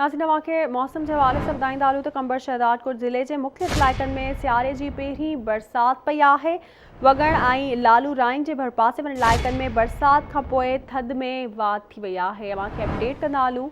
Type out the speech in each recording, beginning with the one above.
नाज़रीन तव्हांखे मौसम के हवाले से ॿुधाईंदासूं त कंबर शहदादकोट ज़िले के मुख़्तलिफ़ इलाइक़नि में सियारे की पहिरीं बरसात पई आहे। वगण ऐं लालू राइन के भरपासे वारनि इलाइक़नि में बरसात खां पोइ थधि में वाध थी वई आहे। तव्हांखे अपडेट कंदा हलूं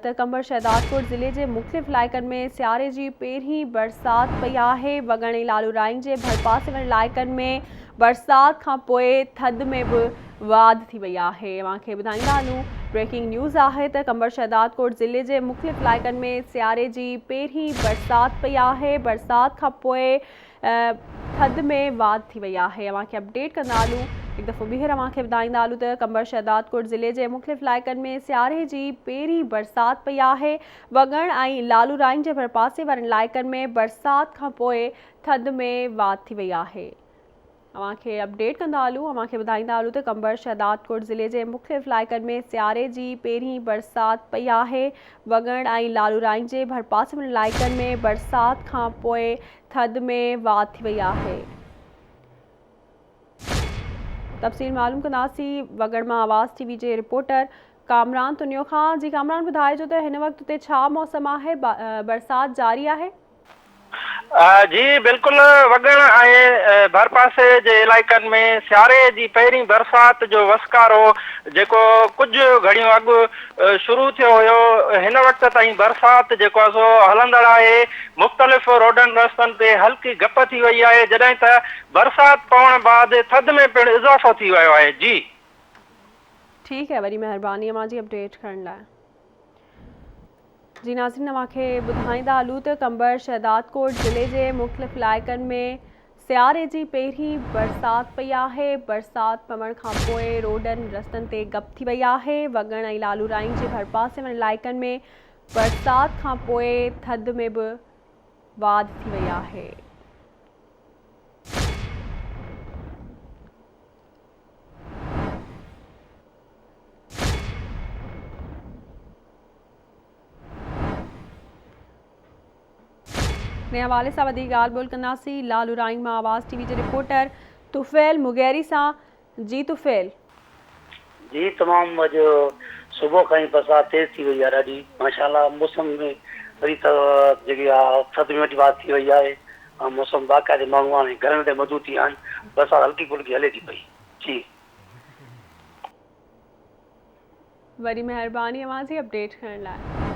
त कंबर शहदादकोट ज़िले के मुख़्तलिफ़ इलाइक़नि में सियारे की पहिरीं बरसात पई आहे। वगण ऐं लालू राइन के भरपासे वारनि इलाइक़नि में बरसात खां पोइ थधि में भी वाध थी वई आहे। तव्हांखे ॿुधाईंदा हलूं ब्रेकिंग न्यूज़ है तो कंबर शहदादकोट ज़िले के मुख़्तलिफ़ इलाइक़नि में सियारे की पहिरीं बरसात पई आहे। बरसात खां पोइ थधि में वाध थी वई आहे। तव्हांखे अपडेट कंदा हलूं एक दफ़ो ॿीहर तव्हांखे ॿुधाईंदा हलूं त कंबर शहदादकोट ज़िले के मुख़्तलिफ़ इलाइक़नि में सियारे की पहिरीं बरसात पई आहे। वगण ऐं लालू राइन के भरपासे वारनि इलाइक़नि में बरसात खां पोइ थधि में वाध थी वई आहे। तव्हांखे अपडेट कंदा हलूं तव्हांखे ॿुधाईंदा हलूं त कंबर शहदादकोट ज़िले के मुख़्तलिफ़ इलाइक़नि में सियारे की पहिरीं बरसात पई आहे। वगण ऐं लालू राइन के भरपासे वारनि इलाइक़नि में बरसात खां पोइ थधि में वाध थी वई आहे। तफ़सील मालूम कंदासीं वगड़ मां आवाज़ टीवी के रिपोर्टर कामरान तुनियो खां। जी कामरान, ॿुधाइजो त हिन वक़्त उते छा मौसम आहे, बरसात जारी आहे? जी बिल्कुल, वगण ऐं भरपासे जे इलाइक़नि में सियारे जी पहिरीं बरसात जो वसकारो जेको कुझु घड़ियूं अॻु शुरू थियो हुयो, हिन वक़्त ताईं बरसात जेको आहे सो हलंदड़ आहे। मुख़्तलिफ़ रोडनि रस्तनि ते हल्की गप थी वई आहे, जॾहिं त बरसात पवण बाद थधि में पिणु इज़ाफ़ो थी वियो आहे। जी ठीक है, वरी महिरबानी मुंहिंजी अपडेट करण लाइ। जी नाज़रीन, तव्हांखे ॿुधाईंदा हलूं त कंबर शहदादकोट ज़िले के मुख़्तलिफ़ इलाइक़नि में सियारे की पहिरीं बरसात पई आहे। बरसात पवण खां पोइ रोडनि रस्तनि ते गप थी वई आहे। वगण ऐं लालू राइन के भरपासे वारनि इलाइक़नि में बरसात खां पोइ थधि में भी वाध थी वई आहे। ने हवाले से वधीक ॻाल्हि ॿोल कंदासीं लालू राइन मां आवाज़ टीवी के रिपोर्टर तुफ़ैल मुगैरी सां। जी तुफ़ैल। जी तमाम अॼु सुबुह खां ही बरसात तेज़ थी वई आहे ॾाढी, माशाल्लाह। मौसम में वरी त जेकी आहे थधि में वठी बात थी वई आहे ऐं मौसम बाक़ाइदे माण्हू हाणे घरनि ते मज़बूत थी विया आहिनि। बरसाति हल्की फुल्की हले थी पई। जी वरी महिरबानी मुंहिंजी अपडेट करण लाइ।